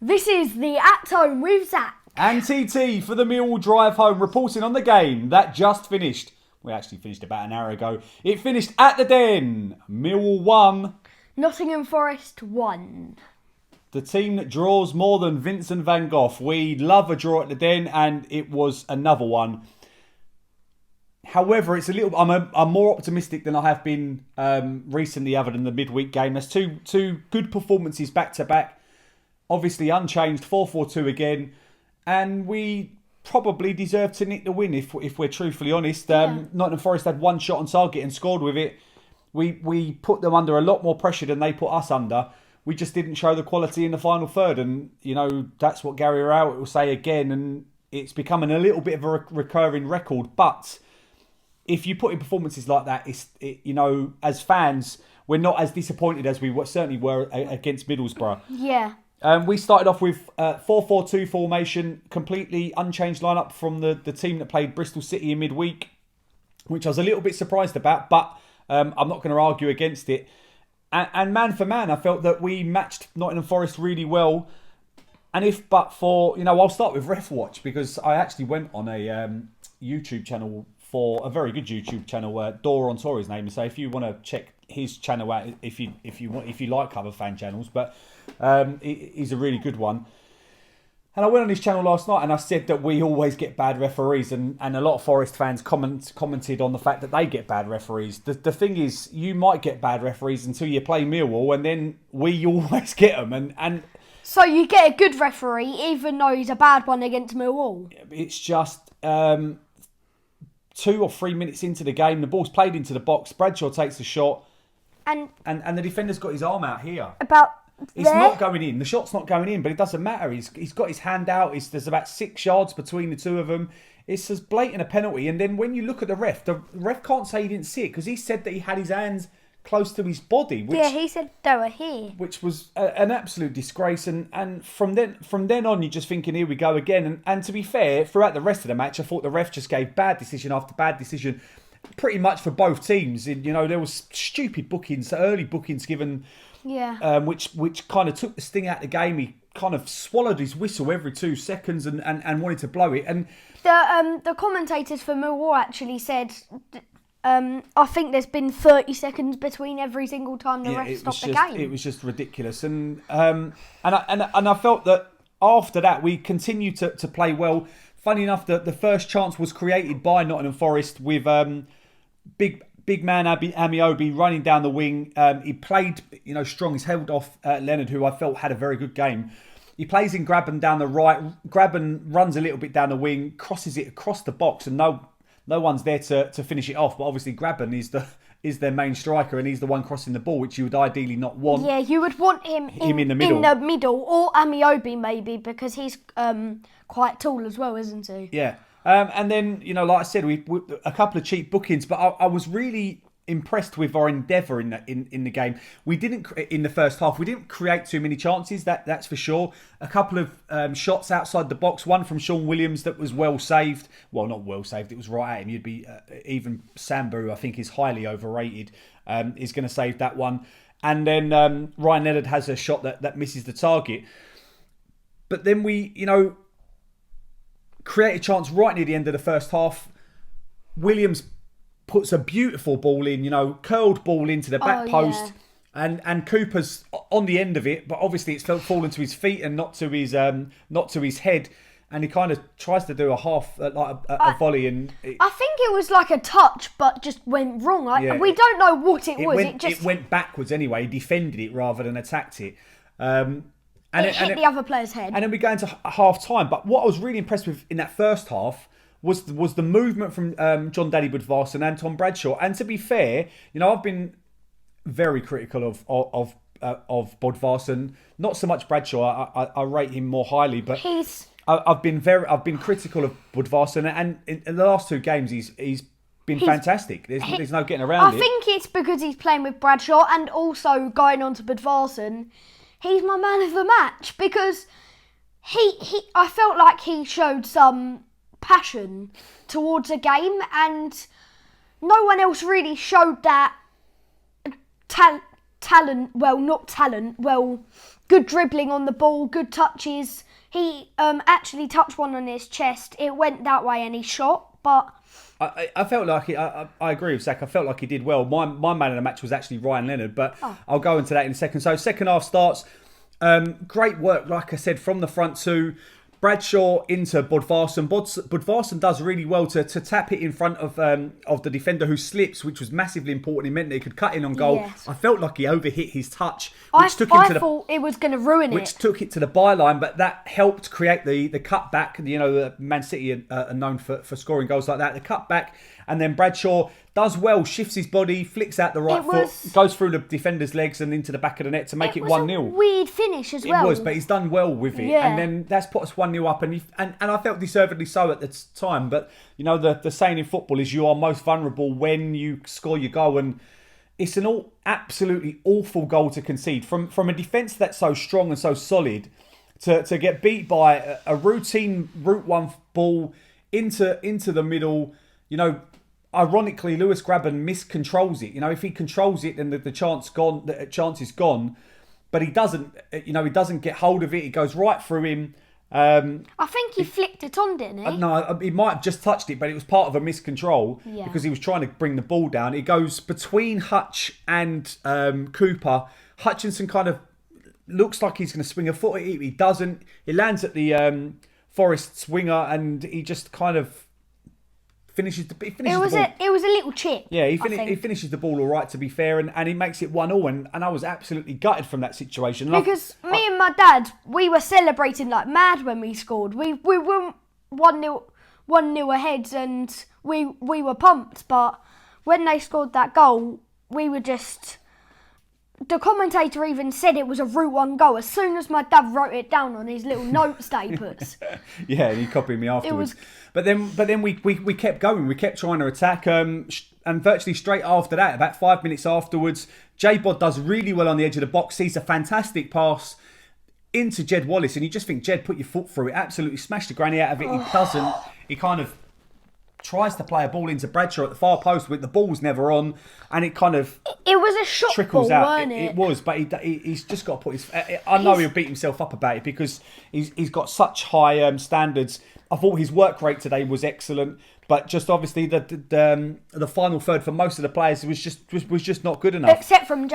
This is the At Home with Zac and TT for the Millwall drive home, reporting on the game that just finished. We actually finished about an hour ago. It finished at the Den. Millwall 1. Nottingham Forest 1. The team that draws more than Vincent van Gogh. We love a draw at the Den, and it was another one. However, it's a little. I'm more optimistic than I have been recently, other than the midweek game. There's two good performances back to back. Obviously unchanged, 4-4-2 again, and we probably deserve to nick the win if we're truthfully honest. Nottingham Forest had one shot on target and scored with it. We put them under a lot more pressure than they put us under. We just didn't show the quality in the final third, and that's what Gary Rowett will say again, and it's becoming a little bit of a recurring record. But if you put in performances like that, as fans, we're not as disappointed as we certainly were against Middlesbrough. Yeah. We started off with 4-4-2 formation, completely unchanged lineup from the team that played Bristol City in midweek, which I was a little bit surprised about, but I'm not going to argue against it. And man for man, I felt that we matched Nottingham Forest really well. And I'll start with Ref Watch, because I actually went on a YouTube channel for a very good YouTube channel, Dora on Tour his name. So if you want to check his channel out, if you like other fan channels, but he's a really good one. And I went on his channel last night and I said that we always get bad referees, and a lot of Forest fans commented on the fact that they get bad referees. The thing is, you might get bad referees until you play Millwall, and then we always get them. And so you get a good referee even though he's a bad one against Millwall. It's just 2 or 3 minutes into the game, the ball's played into the box, Bradshaw takes a shot, and the defender's got his arm out here. It's not going in. The shot's not going in, but it doesn't matter. He's got his hand out. There's about 6 yards between the two of them. It's as blatant a penalty. And then when you look at the ref can't say he didn't see it, because he said that he had his hands close to his body. He said they were here. Which was an absolute disgrace. And from then on, you're just thinking, here we go again. And to be fair, throughout the rest of the match, I thought the ref just gave bad decision after bad decision, pretty much for both teams. There was stupid bookings, early bookings given. Yeah. Which kind of took the sting out of the game. He kind of swallowed his whistle every 2 seconds and wanted to blow it. And the commentators for Millwall actually said, I think there's been 30 seconds between every single time the ref stopped the game. It was just ridiculous. And I felt that after that we continued to play well. Funny enough, the first chance was created by Nottingham Forest with big man Amiobi running down the wing. He played strong. He's held off Leonard, who I felt had a very good game. He plays in Grabban down the right. Grabban runs a little bit down the wing, crosses it across the box, and no one's there to finish it off. But obviously Grabban is their main striker, and he's the one crossing the ball, which you would ideally not want. Yeah, you would want him in the middle, or Amiobi maybe, because he's quite tall as well, isn't he? Yeah. And then, like I said, we a couple of cheap bookings, but I was really impressed with our endeavour in the game. We didn't, in the first half, we didn't create too many chances, that's for sure. A couple of shots outside the box, one from Sean Williams that was well saved. Well, not well saved, it was right at him. You'd be, even Sambu, I think, is highly overrated, is going to save that one. And then Ryan Leonard has a shot that misses the target. But then we, create a chance right near the end of the first half. Williams puts a beautiful ball in, curled ball into the back post, and Cooper's on the end of it, but obviously it's fallen to his feet and not to his head, and he kind of tries to do a half a volley, and I think it was like a touch, but just went wrong. We don't know what it was. It went backwards anyway. He defended it rather than attacked it. And it hit the other player's head. And then we go into half time. But what I was really impressed with in that first half was the movement from John Daddy Budvarsson and Anton Bradshaw. And to be fair, I've been very critical of Budvarsson. Not so much Bradshaw. I rate him more highly, but I've been critical of Budvarsson. And in the last 2 games, he's been fantastic. There's no getting around it. I think it's because he's playing with Bradshaw, and also going on to Budvarsson. He's my man of the match, because I felt like he showed some passion towards a game, and no one else really showed that talent. Well, not talent. Well, good dribbling on the ball, good touches. He actually touched one on his chest. It went that way and he shot, but... I felt like I agree with Zac. I felt like he did well. My man of the match was actually Ryan Leonard, but I'll go into that in a second. So second half starts. Great work, like I said, from the front two. Bradshaw into Bodvarsson. Bodvarsson does really well to tap it in front of the defender who slips, which was massively important. It meant that he could cut in on goal. Yes. I felt like he overhit his touch, I thought it was going to ruin it. Which took it to the byline, but that helped create the cutback. You know, the Man City are known for scoring goals like that. The cutback, and then Bradshaw does well, shifts his body, flicks out the right foot, goes through the defender's legs and into the back of the net to make it 1-0. Weird finish as well. It was, but he's done well with it. Yeah. And then that's put us 1-0 up, and I felt deservedly so at the time. But, you know, the saying in football is you are most vulnerable when you score your goal, and it's an absolutely awful goal to concede. From a defence that's so strong and so solid, to get beat by a routine Route 1 ball into the middle, you know. Ironically, Lewis Grabban miscontrols it. You know, if he controls it, then the chance is gone. But he doesn't. You know, he doesn't get hold of it. It goes right through him. I think he flicked it on, didn't he? No, he might have just touched it, but it was part of a miscontrol because he was trying to bring the ball down. It goes between Hutch and Cooper. Hutchinson kind of looks like he's going to swing a foot at it. He doesn't. It lands at the Forest's winger, and he just kind of finishes the ball. It was a little chip. Yeah, he finishes the ball all right, to be fair, and he makes it 1-1, and I was absolutely gutted from that situation. Because me and my dad, we were celebrating like mad when we scored. We were 1-0 ahead, and we were pumped. But when they scored that goal, we were just... The commentator even said it was a Route 1 goal as soon as my dad wrote it down on his little notes that he puts. Yeah, and he copied me afterwards. But then we kept going. We kept trying to attack. And virtually straight after that, about 5 minutes afterwards, J-Bod does really well on the edge of the box. Sees a fantastic pass into Jed Wallace. And you just think, Jed, put your foot through it. Absolutely smashed the granny out of it. He doesn't. He kind of tries to play a ball into Bradshaw at the far post, but the ball's never on, and it kind of was a shot trickles ball, out. Weren't it? It was, but he's just got to put his. I know he'll beat himself up about it because he's got such high standards. I thought his work rate today was excellent, but just obviously the final third for most of the players was just not good enough. Except from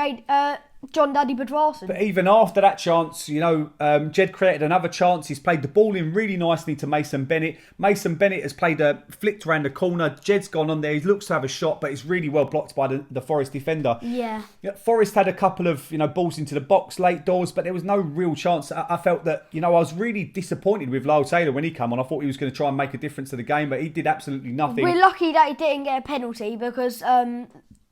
John Daddy Bodvarsson. But even after that chance, you know, Jed created another chance. He's played the ball in really nicely to Mason Bennett. Mason Bennett has flicked around the corner. Jed's gone on there. He looks to have a shot, but it's really well blocked by the Forest defender. Yeah. Forest had a couple of, you know, balls into the box late doors, but there was no real chance. I felt that, you know, I was really disappointed with Lyle Taylor when he came on. I thought he was going to try and make a difference to the game, but he did absolutely nothing. We're lucky that he didn't get a penalty because...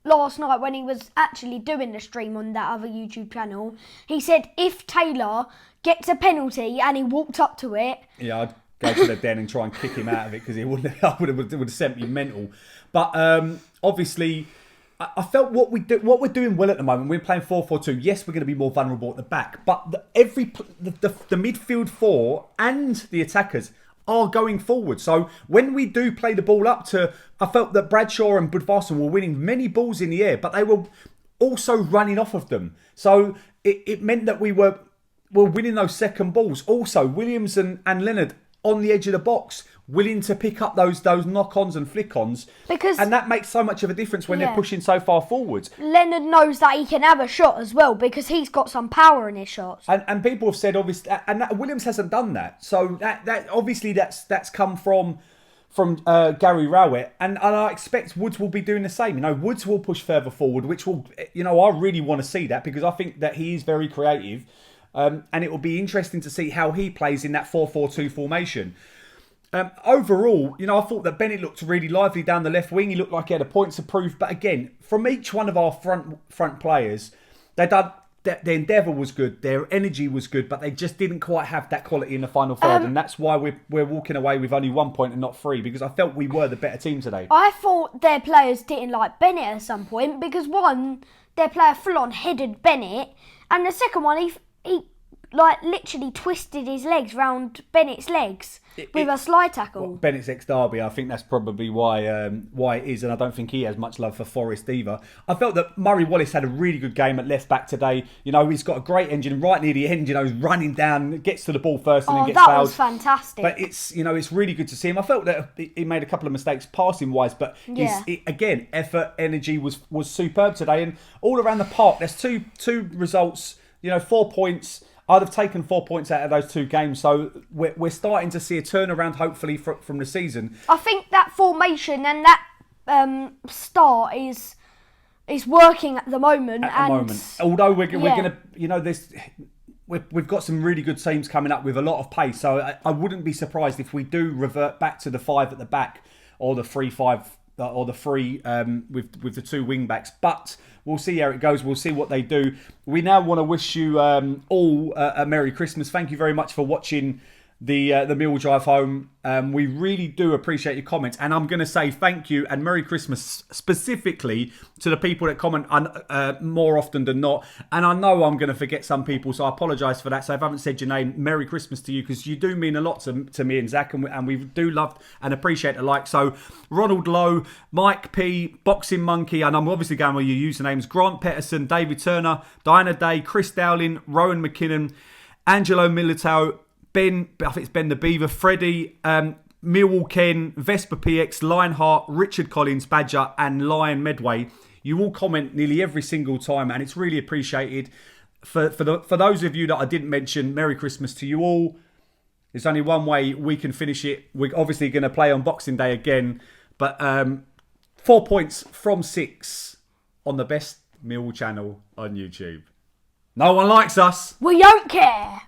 last night when he was actually doing the stream on that other YouTube channel, he said if Taylor gets a penalty and he walked up to it... Yeah, I'd go to the den and try and kick him out of it because it would have sent me mental. But obviously, I felt what we're doing well at the moment. We're playing 4-4-2. Yes, we're going to be more vulnerable at the back, but the midfield four and the attackers are going forward. So when we do play the ball up to... I felt that Bradshaw and Bodvarsson were winning many balls in the air, but they were also running off of them. So it meant that we were winning those second balls. Also, Williams and Leonard on the edge of the box, willing to pick up those knock-ons and flick-ons. And that makes so much of a difference when they're pushing so far forward. Leonard knows that he can have a shot as well because he's got some power in his shots. And people have said, obviously, and that Williams hasn't done that. So that obviously that's come from Gary Rowett. And I expect Woods will be doing the same. You know, Woods will push further forward, which will, you know, I really want to see that because I think that he is very creative. And it will be interesting to see how he plays in that 4-4-2 formation. Overall, you know, I thought that Bennett looked really lively down the left wing. He looked like he had a point to prove. But again, from each one of our front players, their endeavour was good, their energy was good, but they just didn't quite have that quality in the final third. And that's why we're walking away with only 1 point and not 3, because I felt we were the better team today. I thought their players didn't like Bennett at some point because one, their player full on headed Bennett, and the second one, he literally twisted his legs round Bennett's legs with a slide tackle. Well, Bennett's ex-Derby, I think that's probably why it is, and I don't think he has much love for Forest either. I felt that Murray Wallace had a really good game at left back today. You know, he's got a great engine right near the end. You know, he's running down, gets to the ball first, and then gets fouled. That was fantastic. But it's really good to see him. I felt that he made a couple of mistakes passing wise, but again, effort, energy was superb today, and all around the park. There's two results. 4 points. I'd have taken 4 points out of those 2 games, so we're starting to see a turnaround, hopefully, from the season. I think that formation and that start is working at the moment. Although we're going to, we've got some really good teams coming up with a lot of pace, so I wouldn't be surprised if we do revert back to the 5 at the back or the 3-5 or the 3 with the 2 wing backs, but we'll see how it goes. We'll see what they do. We now want to wish you all a Merry Christmas. Thank you very much for watching the Millwall Drive Home. We really do appreciate your comments, and I'm going to say thank you and Merry Christmas specifically to the people that comment more often than not. And I know I'm going to forget some people, so I apologise for that. So if I haven't said your name, Merry Christmas to you, because you do mean a lot to me and Zac, and we do love and appreciate the like. So Ronald Lowe, Mike P, Boxing Monkey, and I'm obviously going with your usernames: Grant Petterson, David Turner, Diana Day, Chris Dowling, Rowan McKinnon, Angelo Militao, Ben, I think it's Ben the Beaver, Freddie, Millwall Ken, Vespa PX, Lionheart, Richard Collins, Badger, and Lion Medway. You all comment nearly every single time, and it's really appreciated. For those of you that I didn't mention, Merry Christmas to you all. There's only one way we can finish it. We're obviously going to play on Boxing Day again, but 4 points from 6 on the best Millwall channel on YouTube. No one likes us. We don't care.